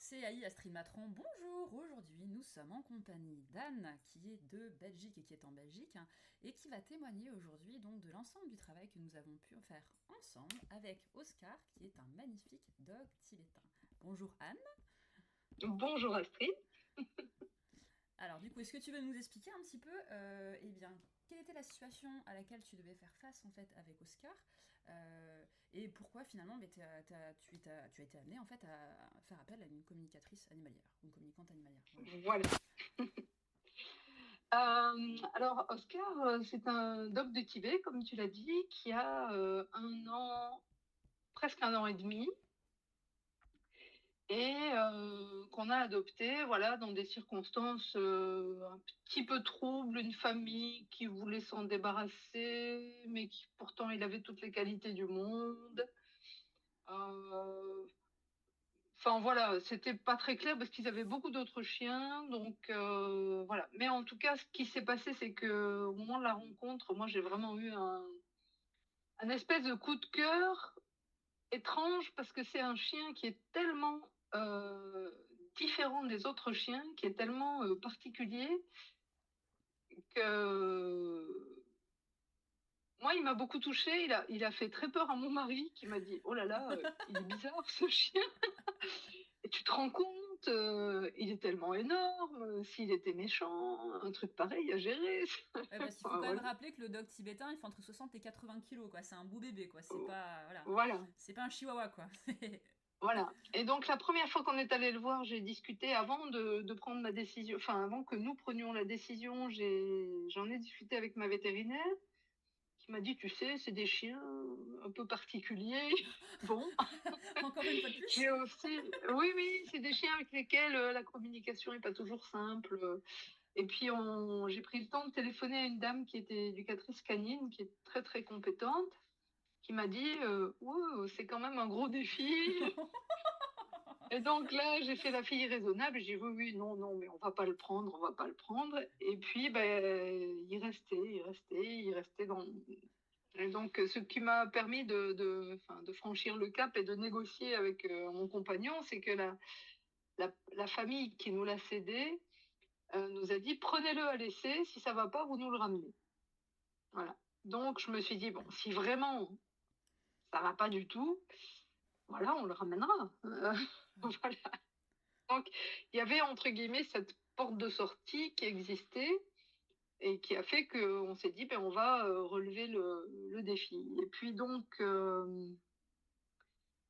CAI Astrid Matron, bonjour. Aujourd'hui, nous sommes en compagnie d'Anne, qui est de Belgique et qui est en Belgique, et qui va témoigner aujourd'hui donc de l'ensemble du travail que nous avons pu faire ensemble avec Oscar, qui est un magnifique dog tibétain. Bonjour Anne. Bonjour Astrid. Alors du coup, est-ce que tu veux nous expliquer un petit peu, eh bien, quelle était la situation à laquelle tu devais faire face en fait avec Oscar, et pourquoi finalement tu as été amenée en fait à faire appel à une communicatrice animalière, une communicante animalière. Voilà. Voilà. Alors Oscar, c'est un dog de Tibet, comme tu l'as dit, qui a un an, presque un an et demi, et qu'on a adopté, voilà, dans des circonstances un petit peu troubles, une famille qui voulait s'en débarrasser, mais qui pourtant il avait toutes les qualités du monde. Euh, Enfin voilà, c'était pas très clair parce qu'ils avaient beaucoup d'autres chiens, donc voilà. Mais en tout cas, ce qui s'est passé, c'est que au moment de la rencontre, moi j'ai vraiment eu un espèce de coup de cœur étrange parce que c'est un chien qui est tellement différent des autres chiens, qui est tellement particulier que moi il m'a beaucoup touchée. Il a fait très peur à mon mari qui m'a dit oh là là, il est bizarre ce chien. Et tu te rends compte, il est tellement énorme, s'il était méchant, un truc pareil à gérer. Ouais, parce qu'il faut Enfin, quand même voilà. rappeler que le dog tibétain, il fait entre 60 et 80 kilos, quoi. C'est un beau bébé, quoi. C'est pas, voilà, Voilà, c'est pas un chihuahua, quoi. voilà. Et donc la première fois qu'on est allé le voir, j'ai discuté avant de prendre ma décision, enfin avant que nous prenions la décision, j'en ai discuté avec ma vétérinaire qui m'a dit, tu sais, c'est des chiens un peu particuliers. Bon, Encore une fois de plus. j'ai aussi, oui, oui, c'est des chiens avec lesquels la communication est pas toujours simple. Et puis, j'ai pris le temps de téléphoner à une dame qui était éducatrice canine, qui est très, très compétente, qui m'a dit ouh, c'est quand même un gros défi. Et donc là, j'ai fait la fille raisonnable. J'ai dit oui, oui, non, non, mais on va pas le prendre, on va pas le prendre. Et puis, ben, il restait dans. Et donc, ce qui m'a permis enfin, de franchir le cap et de négocier avec mon compagnon, c'est que la famille qui nous l'a cédé nous a dit prenez-le à l'essai, si ça va pas, vous nous le ramenez. Voilà. Donc je me suis dit bon, si vraiment ça va pas du tout, voilà, on le ramènera. Ouais. Voilà. Donc il y avait entre guillemets cette porte de sortie qui existait et qui a fait qu'on s'est dit ben on va relever le défi. Et puis donc on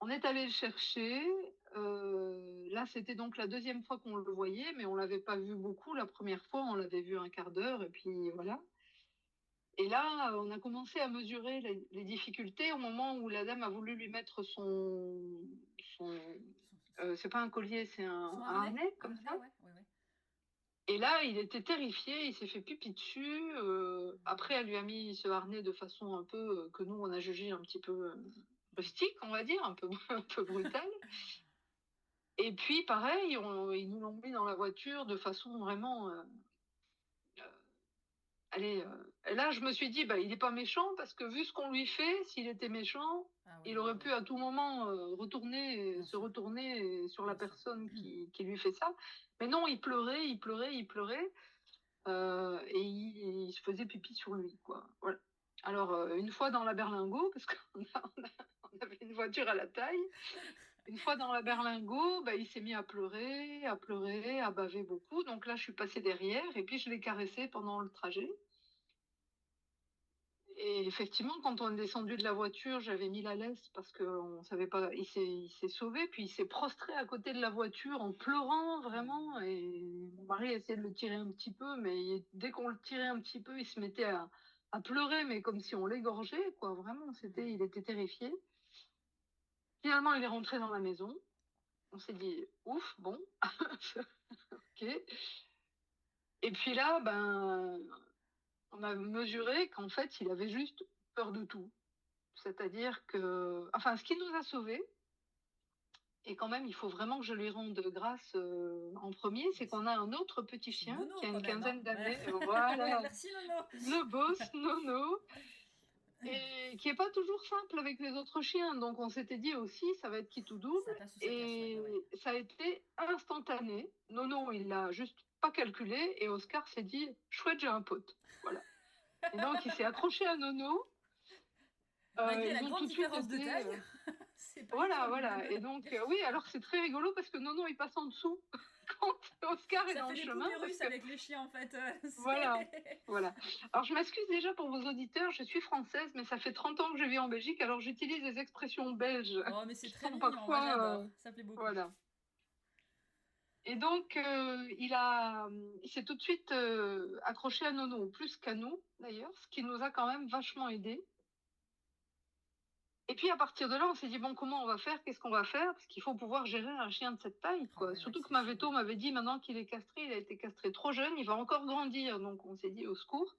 est allé le chercher. Là, c'était donc la deuxième fois qu'on le voyait, mais on l'avait pas vu beaucoup. La première fois, on l'avait vu un quart d'heure, et puis voilà. Et là, on a commencé à mesurer les difficultés au moment où la dame a voulu lui mettre son Son, c'est pas un collier, c'est son un harnais. harnais Un comme harnais, ça. ouais. Ouais, ouais. Et là, il était terrifié, il s'est fait pipi dessus. Après, elle lui a mis ce harnais de façon un peu que nous, on a jugé un petit peu rustique, on va dire, un peu, un peu brutale. Et puis, pareil, ils nous l'ont mis dans la voiture de façon vraiment allez, là, je me suis dit, bah, il n'est pas méchant parce que vu ce qu'on lui fait, s'il était méchant, Ah il oui, ouais, aurait pu ouais. à tout moment Bien se sûr, retourner sur la bien sûr. personne qui lui fait ça. Mais non, il pleurait, il pleurait, il pleurait, et il se faisait pipi sur lui, quoi. Voilà. Alors, une fois dans la berlingot, parce on avait une voiture à la taille, une fois dans la berlingot, bah, il s'est mis à pleurer, à baver beaucoup. Donc là, je suis passée derrière et puis je l'ai caressé pendant le trajet. Et effectivement, quand on est descendu de la voiture, j'avais mis la laisse parce qu'on savait pas. Il s'est sauvé, puis il s'est prostré à côté de la voiture en pleurant vraiment. Et mon mari essayait de le tirer un petit peu, mais dès qu'on le tirait un petit peu, il se mettait à pleurer, mais comme si on l'égorgeait, quoi. Vraiment, il était terrifié. Finalement, il est rentré dans la maison. On s'est dit, ouf, bon, ok. Et puis là, ben, on a mesuré qu'en fait, il avait juste peur de tout. C'est-à-dire que, enfin, ce qui nous a sauvés, et quand même, il faut vraiment que je lui rende grâce en premier, c'est qu'on a un autre petit C'est chien qui Nono a quand une même, hein. quinzaine Ouais. d'années. Voilà, Merci Nono. le boss, Nono. et qui est pas toujours simple avec les autres chiens. Donc on s'était dit aussi, ça va être quitte ou double. Ça passe ou ça casse, ouais, Et ouais, ouais. ça a été instantané. Nono, il l'a juste pas calculé. Et Oscar s'est dit, chouette, j'ai un pote. Voilà. Et donc il s'est accroché à Nono. Malgré la Ils ont grande tout de suite différence de été. taille, c'est pas du tout Voilà, le voilà. Et même. donc, oui, alors c'est très rigolo parce que Nono, il passe en dessous quand Oscar est Ça dans fait le des chemin. poupées Parce russes que, avec les chiens, en fait. voilà, voilà. Alors, je m'excuse déjà pour vos auditeurs, je suis française, mais ça fait 30 ans que je vis en Belgique, alors j'utilise des expressions belges Oh, mais c'est qui très sont mignon, moi parfois. j'adore, ça plaît beaucoup. Voilà. Et donc, il s'est tout de suite accroché à Nono, plus qu'à nous, d'ailleurs, ce qui nous a quand même vachement aidés. Et puis à partir de là, on s'est dit, bon, comment on va faire? Qu'est-ce qu'on va faire? Parce qu'il faut pouvoir gérer un chien de cette taille, Oh, quoi. ouais, ouais, Surtout que c'est chaud. Maveto m'avait dit, maintenant qu'il est castré, il a été castré trop jeune, il va encore grandir. Donc on s'est dit, au secours,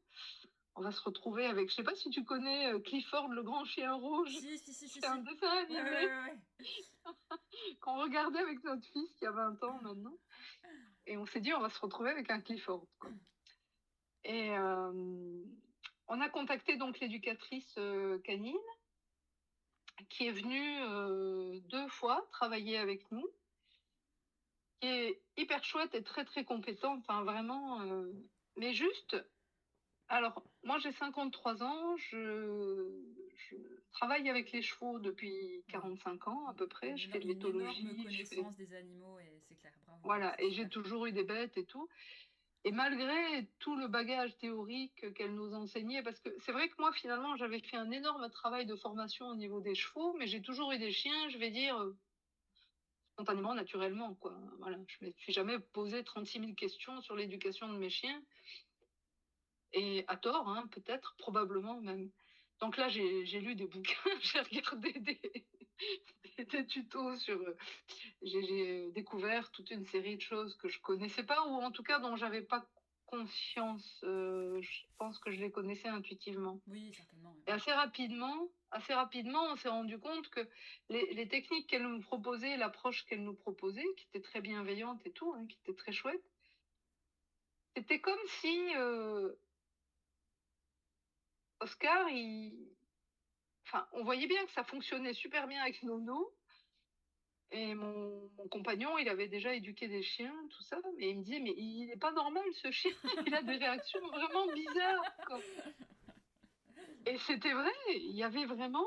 on va se retrouver avec, je sais pas si tu connais Clifford, le grand chien rouge. Si, si, si, si, C'est un si. dessin Ouais, ouais, animé ouais, qu'on regardait avec notre fils qui a 20 ans maintenant. Et on s'est dit, on va se retrouver avec un Clifford, quoi. Et on a contacté donc l'éducatrice canine qui est venue 2 fois travailler avec nous, qui est hyper chouette et très très compétente, hein, vraiment. Mais juste, alors moi j'ai 53 ans, je travaille avec les chevaux depuis ouais. 45 ans à peu près, je fais de Une énorme l'éthologie, connaissance des animaux, et c'est clair, bravo, voilà, c'est et j'ai super. toujours eu des bêtes et tout. Et malgré tout le bagage théorique qu'elle nous enseignait, parce que c'est vrai que moi, finalement, j'avais fait un énorme travail de formation au niveau des chevaux, mais j'ai toujours eu des chiens, je vais dire, spontanément, naturellement, quoi. Voilà, je ne me suis jamais posé 36 000 questions sur l'éducation de mes chiens, et à tort, hein, peut-être, probablement même. Donc là, j'ai lu des bouquins, j'ai regardé des tutos sur. J'ai découvert toute une série de choses que je connaissais pas, ou en tout cas dont j'avais pas conscience. Je pense que je les connaissais intuitivement. Oui, certainement. Et Ouais. assez rapidement, on s'est rendu compte que les techniques qu'elle nous proposait, l'approche qu'elle nous proposait, qui était très bienveillante et tout, hein, qui était très chouette, c'était comme si Oscar, enfin, on voyait bien que ça fonctionnait super bien avec Nono. Et mon compagnon, il avait déjà éduqué des chiens, tout ça, mais il me disait, mais il n'est pas normal ce chien, il a des réactions vraiment bizarres, quoi. Et c'était vrai, il y avait vraiment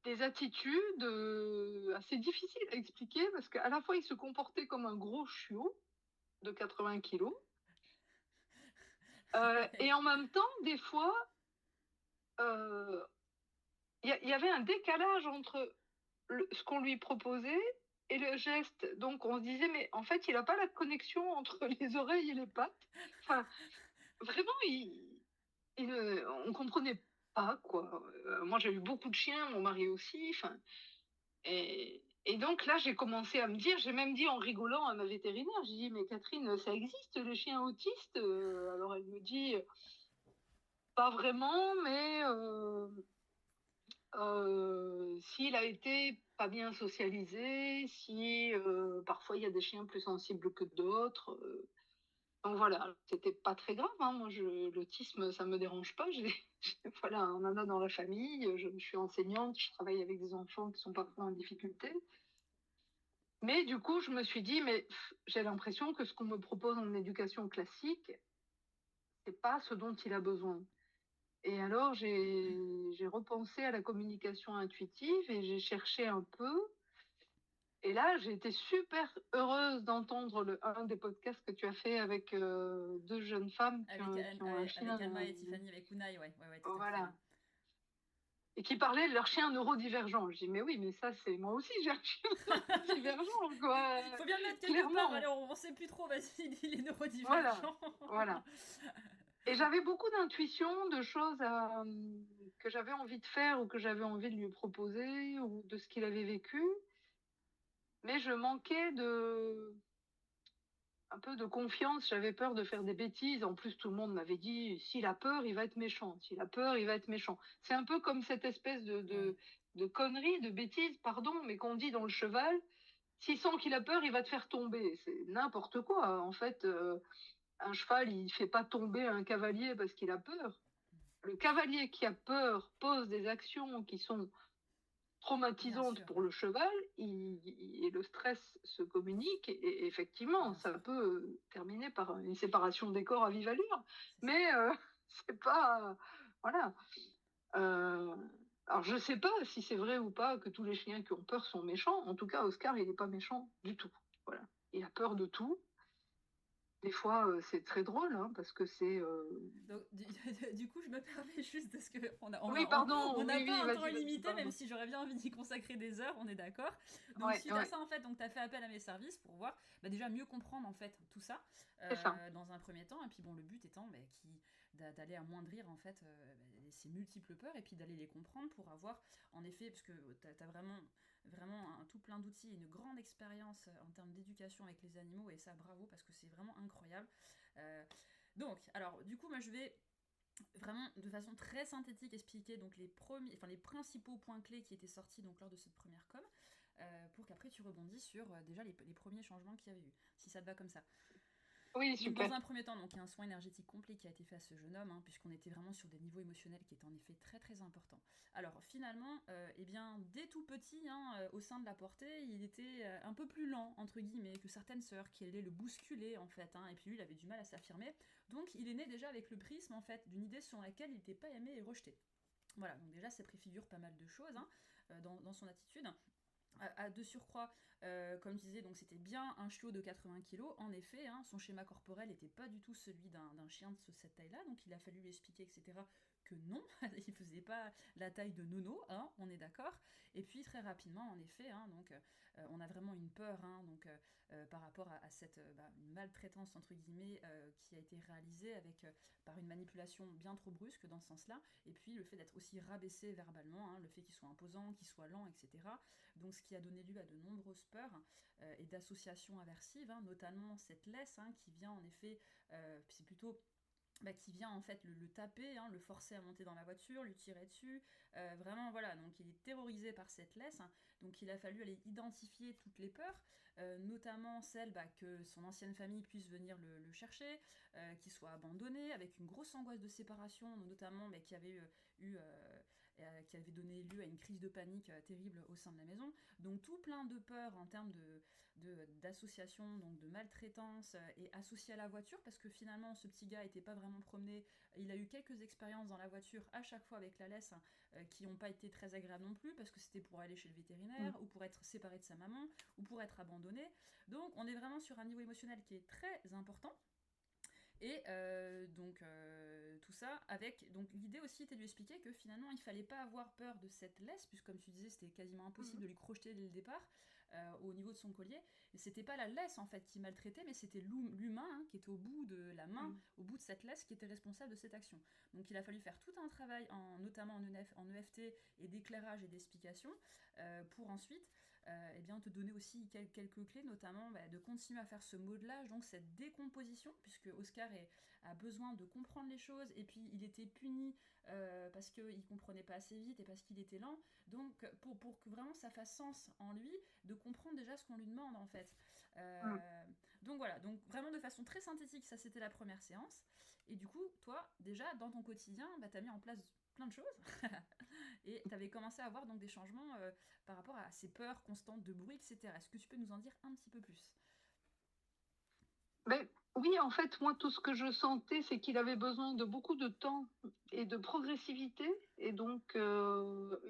des attitudes assez difficiles à expliquer, parce qu'à la fois, il se comportait comme un gros chiot de 80 kilos, et en même temps, des fois, euh, il y avait un décalage entre ce qu'on lui proposait et le geste. Donc on se disait, mais en fait, il n'a pas la connexion entre les oreilles et les pattes. Enfin, vraiment, on ne comprenait pas, quoi. Moi, j'ai eu beaucoup de chiens, mon mari aussi. Enfin, et donc là, j'ai commencé à me dire, j'ai même dit en rigolant à ma vétérinaire, j'ai dit, mais Catherine, ça existe, les chiens autistes? Alors elle me dit, pas vraiment, mais s'il a été pas bien socialisé, si parfois il y a des chiens plus sensibles que d'autres. Donc voilà, c'était pas très grave, hein. Moi, l'autisme, ça me dérange pas. Voilà, on en a dans la famille. Je suis enseignante, je travaille avec des enfants qui sont parfois en difficulté. Mais du coup, je me suis dit, mais j'ai l'impression que ce qu'on me propose en éducation classique, c'est pas ce dont il a besoin. Et alors, j'ai repensé à la communication intuitive et j'ai cherché un peu. Et là, j'ai été super heureuse d'entendre un des podcasts que tu as fait avec 2 jeunes femmes qui ont un chien. Avec Alma et Tiffany, avec Unai, ouais, ouais, ouais, tout à fait. Voilà. Ouais. Et qui parlaient de leur chien neurodivergent. Je dis, mais oui, mais ça, c'est moi aussi, j'ai un chien neurodivergent, quoi. Faut bien le mettre quelque part, Clairement. alors on sait plus trop, vas-y, il est Voilà. neurodivergent. Voilà. Et j'avais beaucoup d'intuition, de choses que j'avais envie de faire ou que j'avais envie de lui proposer ou de ce qu'il avait vécu. Mais je manquais un peu de confiance, j'avais peur de faire des bêtises. En plus, tout le monde m'avait dit, s'il a peur, il va être méchant. S'il a peur, il va être méchant. C'est un peu comme cette espèce Ouais. de connerie, de bêtise, pardon, mais qu'on dit dans le cheval, s'il sent qu'il a peur, il va te faire tomber. C'est n'importe quoi. En fait, un cheval, il ne fait pas tomber un cavalier parce qu'il a peur. le cavalier qui a peur pose des actions qui sont traumatisantes sûr, pour le cheval, et le stress se communique, et effectivement, bien ça sûr, peut terminer par une séparation des corps à vive allure. c'est ça. Mais c'est pas. Voilà. Euh, alors, je sais pas si c'est vrai ou pas que tous les chiens qui ont peur sont méchants. En tout cas, Oscar, il n'est pas méchant du tout. Voilà. Il a peur de tout. Des fois, c'est très drôle, hein, parce que c'est. Donc, du coup, je me permets juste parce que Oui, pardon, on n'a oui, oui, pas un temps vas-y, illimité, même pardon. si j'aurais bien envie d'y consacrer des heures, on est d'accord. Donc, Ouais, suite à ouais, ça, en fait, tu as fait appel à mes services pour voir, bah, déjà mieux comprendre en fait tout ça c'est ça. dans un premier temps. Et puis, bon, le but étant bah, d'aller amoindrir en fait bah, ces multiples peurs et puis d'aller les comprendre pour avoir, en effet, parce que tu as vraiment un tout plein d'outils, une grande expérience en termes d'éducation avec les animaux, et ça, bravo, parce que c'est vraiment incroyable. Euh, donc, alors, du coup, moi, je vais vraiment de façon très synthétique expliquer donc les principaux points clés qui étaient sortis donc lors de cette première com, pour qu'après tu rebondis sur déjà les premiers changements qu'il y avait eu, si ça te va comme ça. Oui, Donc super. dans un premier temps, donc, il y a un soin énergétique complet qui a été fait à ce jeune homme, hein, puisqu'on était vraiment sur des niveaux émotionnels qui étaient en effet très très importants. Alors finalement, eh bien, dès tout petit, hein, au sein de la portée, il était un peu plus lent, entre guillemets, que certaines sœurs, qui allaient le bousculer en fait, hein, et puis lui, il avait du mal à s'affirmer. Donc il est né déjà avec le prisme en fait d'une idée sur laquelle il n'était pas aimé et rejeté. Voilà, donc déjà ça préfigure pas mal de choses, hein, dans son attitude. De surcroît, comme je disais, donc c'était bien un chiot de 80 kilos. En effet, hein, son schéma corporel n'était pas du tout celui d'un chien de cette taille-là, donc il a fallu lui expliquer, etc., que non, il faisait pas la taille de Nono, hein, on est d'accord. Et puis très rapidement, en effet, hein, donc on a vraiment une peur, hein, donc par rapport à cette une maltraitance entre guillemets qui a été réalisée avec par une manipulation bien trop brusque dans ce sens-là. Et puis le fait d'être aussi rabaissé verbalement, hein, le fait qu'il soit imposant, qu'il soit lent, etc. Donc ce qui a donné lieu à de nombreuses peurs et d'associations aversives, hein, notamment cette laisse, hein, qui vient en effet, c'est plutôt qui vient en fait le taper, hein, le forcer à monter dans la voiture, lui tirer dessus. Vraiment, voilà, donc il est terrorisé par cette laisse. Hein. Donc il a fallu aller identifier toutes les peurs, notamment celle que son ancienne famille puisse venir le chercher, qu'il soit abandonné, avec une grosse angoisse de séparation, notamment qui avait qui avait donné lieu à une crise de panique terrible au sein de la maison. Donc tout plein de peurs en termes d'association, donc de maltraitance et associé à la voiture, parce que finalement ce petit gars n'était pas vraiment promené. Il a eu quelques expériences dans la voiture à chaque fois avec la laisse qui n'ont pas été très agréables non plus, parce que c'était pour aller chez le vétérinaire, Mm. ou pour être séparé de sa maman, ou pour être abandonné. Donc on est vraiment sur un niveau émotionnel qui est très important. Et donc tout ça avec donc l'idée aussi était de lui expliquer que finalement il fallait pas avoir peur de cette laisse, puisque comme tu disais c'était quasiment impossible de lui crocheter dès le départ au niveau de son collier. Et c'était pas la laisse en fait qui maltraitait, mais c'était l'humain hein, qui était au bout de la main, Mm. au bout de cette laisse, qui était responsable de cette action. Donc il a fallu faire tout un travail notamment en EFT et d'éclairage et d'explication pour ensuite eh bien, te donner aussi quelques clés, notamment de continuer à faire ce modelage, donc cette décomposition, puisque Oscar a besoin de comprendre les choses, et puis il était puni parce qu'il ne comprenait pas assez vite et parce qu'il était lent. Donc pour que vraiment ça fasse sens en lui, de comprendre déjà ce qu'on lui demande en fait. Mm. Donc voilà, donc vraiment de façon très synthétique, ça c'était la première séance. Et du coup, toi, déjà dans ton quotidien, tu as mis en place plein de choses et tu avais commencé à avoir donc des changements par rapport à ces peurs constantes de bruit, etc. Est-ce que tu peux nous en dire un petit peu plus? Ben, oui, en fait, moi, tout ce que je sentais, c'est qu'il avait besoin de beaucoup de temps et de progressivité, et donc,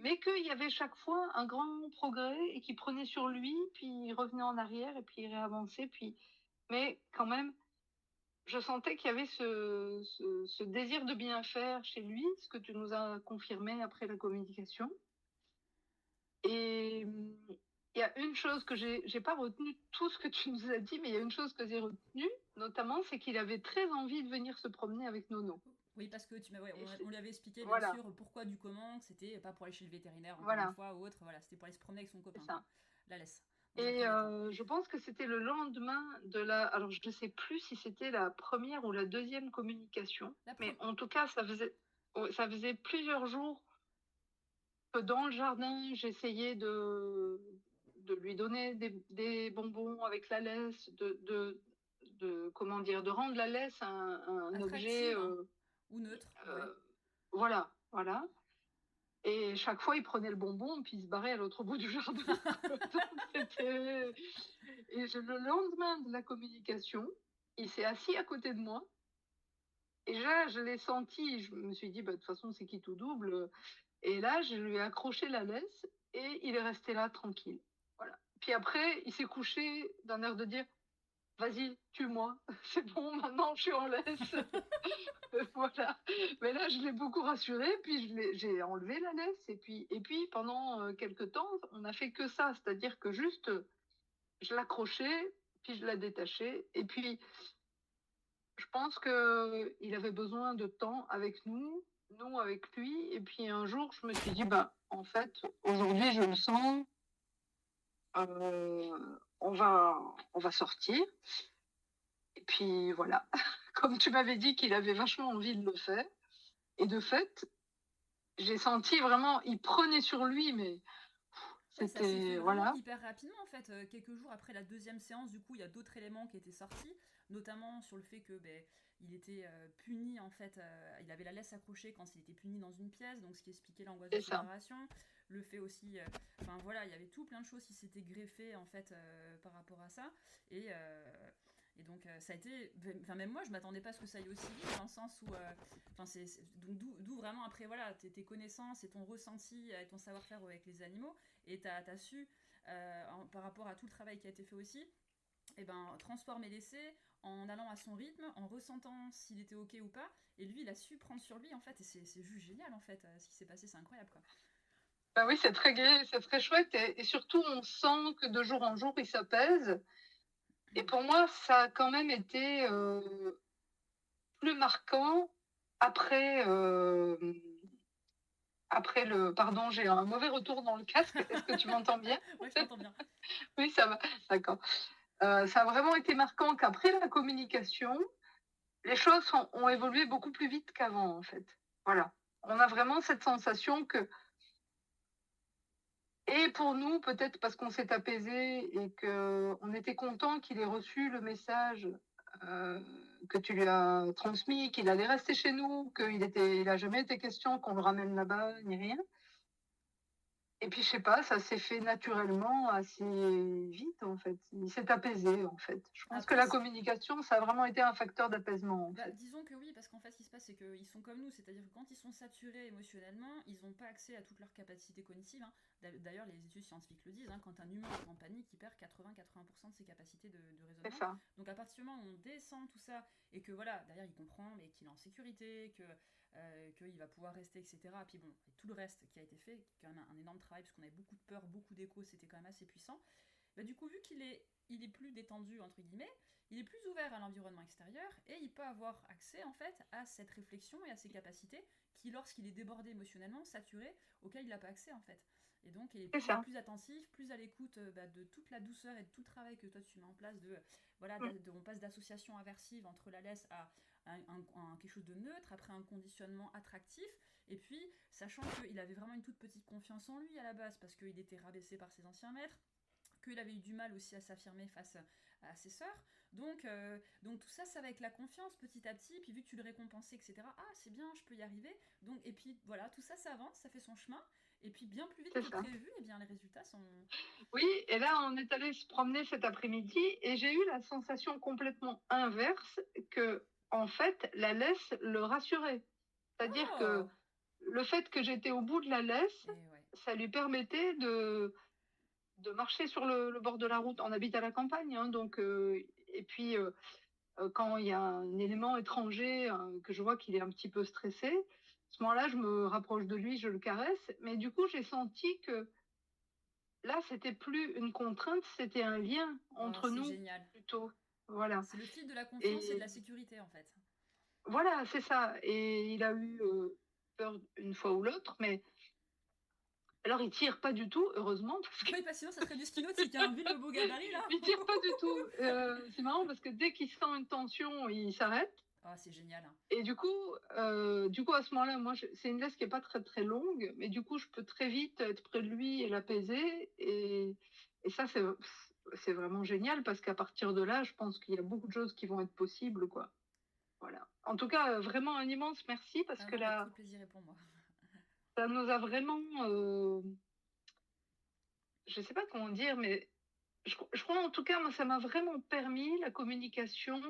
mais qu'il y avait chaque fois un grand progrès et qu'il prenait sur lui, puis il revenait en arrière et puis il réavançait, puis, mais quand même, je sentais qu'il y avait ce désir de bien faire chez lui, ce que tu nous as confirmé après la communication. Et il y a une chose que j'ai pas retenu tout ce que tu nous as dit, mais il y a une chose que j'ai retenue, notamment, c'est qu'il avait très envie de venir se promener avec Nono. Oui, parce que Et on lui avait expliqué bien voilà, sûr pourquoi du comment, que c'était pas pour aller chez le vétérinaire encore une voilà, fois ou autre, voilà, c'était pour aller se promener avec son c'est copain, quoi. ça. La laisse, dans un Et premier temps. je pense que c'était le lendemain de la. Alors, je ne sais plus si c'était la première ou la deuxième communication, La mais première. en tout cas, ça faisait plusieurs jours que dans le jardin, j'essayais de lui donner des bonbons avec la laisse, comment dire, de rendre la laisse un objet Attractive hein, ou neutre, ouais. voilà, voilà. Et chaque fois, il prenait le bonbon, puis il se barrait à l'autre bout du jardin. Donc c'était et le lendemain de la communication, il s'est assis à côté de moi et là, je l'ai senti, je me suis dit: «Bah, de toute façon, c'est qui tout double», et là, je lui ai accroché la laisse et il est resté là tranquille. Voilà. Puis après, il s'est couché d'un air de dire: «Vas-y, tue-moi, c'est bon, maintenant je suis en laisse». Voilà. Mais là, je l'ai beaucoup rassuré, puis j'ai enlevé la laisse et puis pendant, quelque temps, on n'a fait que ça. C'est-à-dire que juste, je l'accrochais, puis je la détachais et puis je pense qu'il avait besoin de temps avec nous, nous avec lui et puis un jour, je me suis dit: «Bah, en fait, aujourd'hui, je le sens, on va sortir» et puis voilà. Comme tu m'avais dit qu'il avait vachement envie de le faire et de fait, j'ai senti vraiment, il prenait sur lui, mais Ouais, ça s'est fait c'était vraiment voilà, hyper rapidement en fait. Quelques jours après la deuxième séance, du coup, il y a d'autres éléments qui étaient sortis, notamment sur le fait que il était puni en fait. Il avait la laisse accrochée quand il était puni dans une pièce, donc ce qui expliquait l'angoisse de c'est ça. séparation. Le fait aussi, enfin voilà, il y avait tout plein de choses qui s'étaient greffées en fait par rapport à ça. Et, euh, et donc ça a été, enfin même moi je m'attendais pas à ce que ça aille aussi vite dans le sens où, enfin donc d'où vraiment après voilà tes connaissances et ton ressenti et ton savoir-faire avec les animaux et tu as su, par rapport à tout le travail qui a été fait aussi, et ben, transformer l'essai en allant à son rythme, en ressentant s'il était ok ou pas. Et lui, il a su prendre sur lui, en fait. Et c'est juste génial, en fait. Ce qui s'est passé, c'est incroyable, quoi. Bah oui, c'est très gai, c'est très chouette et surtout on sent que de jour en jour, il s'apaise et pour moi, ça a quand même été, plus marquant après, après le pardon, j'ai un mauvais retour dans le casque. Est-ce que tu m'entends bien? Ouais, je t'entends bien. Oui, ça va, d'accord. Ça a vraiment été marquant qu'après la communication, les choses ont évolué beaucoup plus vite qu'avant, en fait. Voilà. On a vraiment cette sensation que et pour nous, peut-être parce qu'on s'est apaisé et qu'on était content qu'il ait reçu le message, heu, que tu lui as transmis, qu'il allait rester chez nous, il a jamais été question qu'on le ramène là-bas ni rien. Et puis je sais pas, ça s'est fait naturellement assez vite, en fait. Il s'est apaisé, en fait. Je pense que Après, la communication, ça a vraiment été un facteur d'apaisement, en bah, fait. disons que oui, parce qu'en fait, ce qui se passe, c'est qu'ils sont comme nous, c'est-à-dire que quand ils sont saturés émotionnellement, ils n'ont pas accès à toutes leurs capacités cognitives, hein. D'ailleurs, les études scientifiques le disent, hein, quand un humain est en panique, il perd 80-80% de ses capacités de C'est raisonnement. ça. Donc à partir du moment où on descend tout ça, et que voilà, derrière, il comprend, mais qu'il est en sécurité, qu'il va pouvoir rester, etc. Puis bon, et tout le reste qui a été fait, qui est quand même un énorme travail, parce qu'on avait beaucoup de peur, beaucoup d'écho, c'était quand même assez puissant. Bah, du coup, vu il est plus détendu, entre guillemets, il est plus ouvert à l'environnement extérieur et il peut avoir accès en fait à cette réflexion et à ses capacités qui, lorsqu'il est débordé émotionnellement, saturé, auquel il n'a pas accès en fait. Et donc C'est il est ça. plus attentif, plus à l'écoute de toute la douceur et de tout le travail que toi tu mets en place. Voilà, Mmh. on passe d'association aversive entre la laisse à quelque chose de neutre, après un conditionnement attractif, et puis sachant qu'il avait vraiment une toute petite confiance en lui à la base parce qu'il était rabaissé par ses anciens maîtres, qu'il avait eu du mal aussi à s'affirmer face à ses sœurs. Donc tout ça, ça va avec la confiance petit à petit. Puis vu que tu le récompensais, etc. Ah, c'est bien, je peux y arriver. Donc et puis voilà, tout ça, ça avance, ça fait son chemin. Et puis bien plus vite C'est que ça. prévu, et bien les résultats sont. Oui, et là, on est allé se promener cet après-midi et j'ai eu la sensation complètement inverse que, en fait, la laisse le rassurait. C'est-à-dire que Oh. le fait que j'étais au bout de la laisse, Et ouais. ça lui permettait de marcher sur le bord de la route. On habite à la campagne, hein, donc et puis, quand il y a un élément étranger, que je vois qu'il est un petit peu stressé, à ce moment-là, je me rapproche de lui, je le caresse, mais du coup, j'ai senti que là, c'était plus une contrainte, c'était un lien Oh, entre c'est nous génial. plutôt. Voilà. C'est le fil de la confiance et de Et la sécurité en fait. voilà, c'est ça. Et il a eu peur une fois ou l'autre, mais alors il tire pas du tout, heureusement, parce que Oui, parce que sinon ça serait du ski nautique, hein. Vu le beau gabarit là. il tire pas du tout. C'est marrant parce que dès qu'il sent une tension, il s'arrête. Oh, c'est génial, hein. Et du coup, à ce moment-là, moi, c'est une laisse qui est pas très très longue, mais du coup, je peux très vite être près de lui et l'apaiser. Et ça, c'est vraiment génial parce qu'à partir de là, je pense qu'il y a beaucoup de choses qui vont être possibles, quoi. Voilà. En tout cas, vraiment un immense merci parce Ah que non, mais tout là, le plaisir est pour moi. ça nous a vraiment, je sais pas comment dire, mais je crois en tout cas, moi, ça m'a vraiment permis, la communication,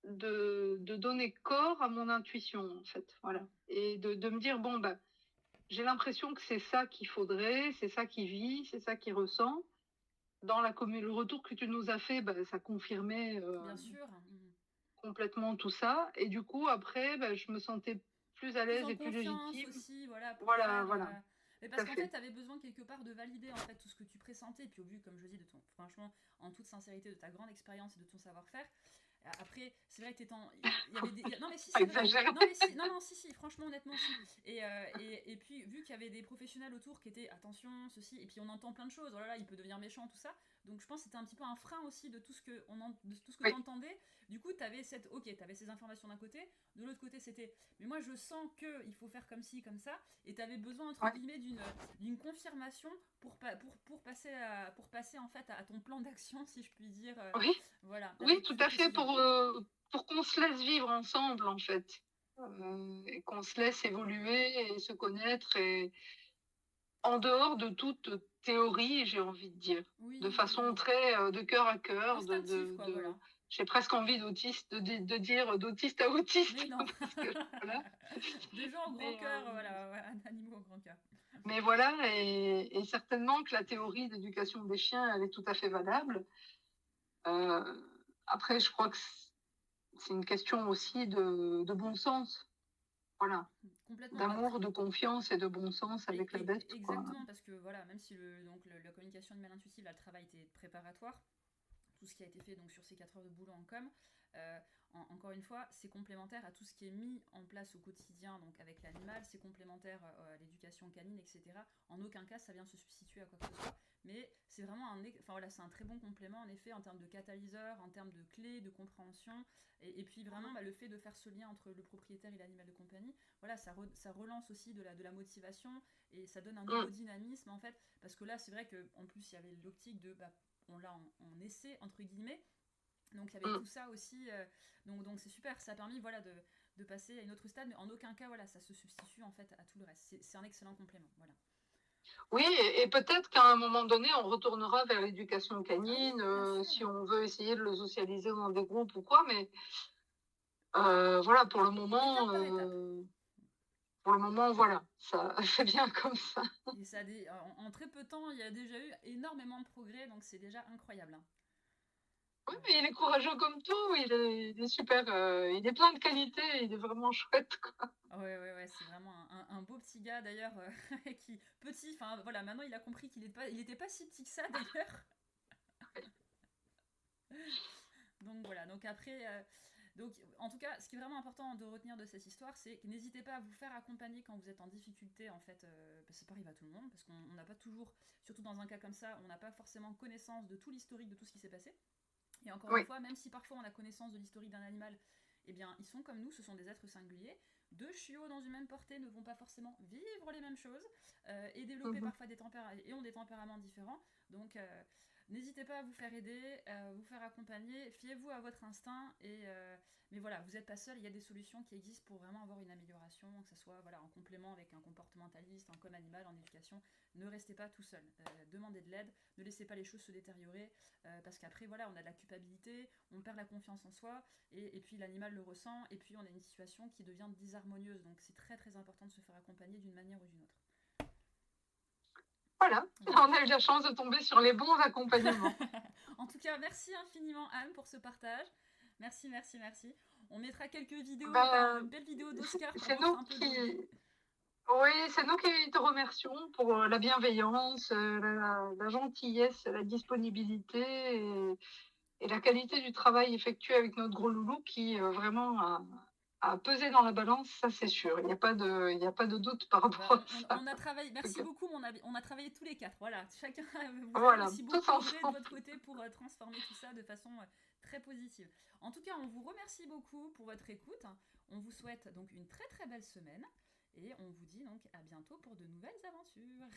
de donner corps à mon intuition, en fait, voilà. Et de me dire: «Bon, bah, j'ai l'impression que c'est ça qu'il faudrait, c'est ça qu'il vit, c'est ça qu'il ressent». Dans le retour que tu nous as fait, bah, ça confirmait, Bien sûr. Mhm. complètement tout ça et du coup après, bah, je me sentais plus à Plus l'aise en et plus confiance légitime. aussi, voilà, pour Voilà, faire. voilà, Mais tout parce à qu'en fait, fait. tu avais besoin quelque part de valider en fait tout ce que tu pressentais, et puis au vu, comme je dis, de ton, franchement, en toute sincérité, de ta grande expérience et de ton savoir-faire. Après, c'est vrai que t'étais il y avait non mais si, Pas c'est vrai. exagéré. Non mais si, non non si si, franchement honnêtement si. Et puis vu qu'il y avait des professionnels autour qui étaient attention ceci, et puis on entend plein de choses. Oh là là, il peut devenir méchant tout ça. Donc je pense que c'était un petit peu un frein aussi de tout ce que de tout ce que Oui, t'entendais. Du coup, t'avais ces informations d'un côté, de l'autre côté c'était, mais moi je sens que il faut faire comme ci comme ça, et t'avais besoin entre ouais, guillemets d'une confirmation pour passer en fait à ton plan d'action, si je puis dire. oui, Voilà, oui, avec tout ces à fait précisions. pour qu'on se laisse vivre ensemble, en fait, et qu'on se laisse évoluer et se connaître et en dehors de toute théorie, j'ai envie de dire, de Oui, oui, façon oui. très, de cœur à cœur, Instinctif, quoi, voilà. j'ai presque envie d'autiste de dire d'autiste à autiste Mais non. parce que voilà, De gens au grand mais cœur, voilà, ouais, animaux au grand cœur. mais voilà et certainement que la théorie d'éducation des chiens, elle est tout à fait valable. Après je crois que c'est une question aussi de bon sens. Voilà, Complètement. d'amour, Après, de confiance et de bon sens avec la bête, quoi. exactement, parce que voilà, même si la communication animale intuitive, là, le travail était préparatoire, tout ce qui a été fait donc sur ces 4 heures de boulot en com. Euh, Encore une fois, c'est complémentaire à tout ce qui est mis en place au quotidien donc avec l'animal, c'est complémentaire à l'éducation canine, etc. En aucun cas, ça vient se substituer à quoi que ce soit. Mais c'est vraiment enfin, voilà, c'est un très bon complément en effet en termes de catalyseur, en termes de clés, de compréhension. Et puis vraiment, bah, le fait de faire ce lien entre le propriétaire et l'animal de compagnie, voilà, ça relance aussi de la motivation, et ça donne un nouveau Mmh, dynamisme en fait. Parce que là, c'est vrai qu'en plus, il y avait l'optique de bah, on l'a en essai entre guillemets, donc il y avait mmh. tout ça aussi, donc c'est super, ça a permis voilà de passer à une autre stade, mais en aucun cas voilà ça se substitue en fait à tout le reste, c'est un excellent complément, voilà. Oui et peut-être qu'à un moment donné, on retournera vers l'éducation Ah oui, canine, bien sûr. si on veut essayer de le socialiser dans des groupes ou quoi, mais voilà, Étape par étape. pour le moment, voilà, ça c'est bien comme ça. Et ça en très peu de temps il y a déjà eu énormément de progrès, donc c'est déjà incroyable, hein. Oui, Voilà. mais il est courageux comme tout, il est super, il est plein de qualités, il est vraiment chouette, quoi. Ah ouais, ouais, ouais, c'est vraiment un beau petit gars d'ailleurs, qui petit, enfin voilà, maintenant il a compris il était pas si petit que ça d'ailleurs. Donc voilà, donc après, donc en tout cas, ce qui est vraiment important de retenir de cette histoire, c'est que n'hésitez pas à vous faire accompagner quand vous êtes en difficulté, en fait, parce que ça arrive à tout le monde, parce qu'on n'a pas toujours, surtout dans un cas comme ça, on n'a pas forcément connaissance de tout l'historique de tout ce qui s'est passé. Et encore une Oui, fois, même si parfois on a connaissance de l'historique d'un animal, eh bien, ils sont comme nous, ce sont des êtres singuliers. Deux chiots dans une même portée ne vont pas forcément vivre les mêmes choses, et développer mmh. parfois et ont des tempéraments différents. Donc, n'hésitez pas à vous faire aider, à vous faire accompagner. Fiez-vous à votre instinct. Mais voilà, vous n'êtes pas seul. Il y a des solutions qui existent pour vraiment avoir une amélioration, que ce soit voilà, en complément avec un comportementaliste, en com animal, en éducation. Ne restez pas tout seul. Demandez de l'aide. Ne laissez pas les choses se détériorer. Parce qu'après, voilà, on a de la culpabilité, on perd la confiance en soi, et puis l'animal le ressent, et puis on a une situation qui devient désharmonieuse. Donc c'est très très important de se faire accompagner d'une manière ou d'une autre. Voilà, Voilà. on a eu la chance de tomber sur les bons accompagnements. En tout cas, merci infiniment Anne pour ce partage. Merci, merci, merci. On mettra quelques vidéos, enfin une Ben, belle vidéo d'Oscar pour c'est montrer nous un peu qui de. oui, c'est nous qui te remercions pour, la bienveillance, la gentillesse, la disponibilité et la qualité du travail effectué avec notre gros loulou qui, vraiment a pesé dans la balance, ça c'est sûr. Il y a pas de doute par Bah, rapport à ça, on a travaillé, en tout merci cas. beaucoup, on a travaillé tous les quatre. Voilà, chacun, vous avez Voilà, aussi tous beaucoup œuvré de ensemble. votre côté pour transformer tout ça de façon très positive. En tout cas, on vous remercie beaucoup pour votre écoute. On vous souhaite donc une très très belle semaine, et on vous dit donc à bientôt pour de nouvelles aventures.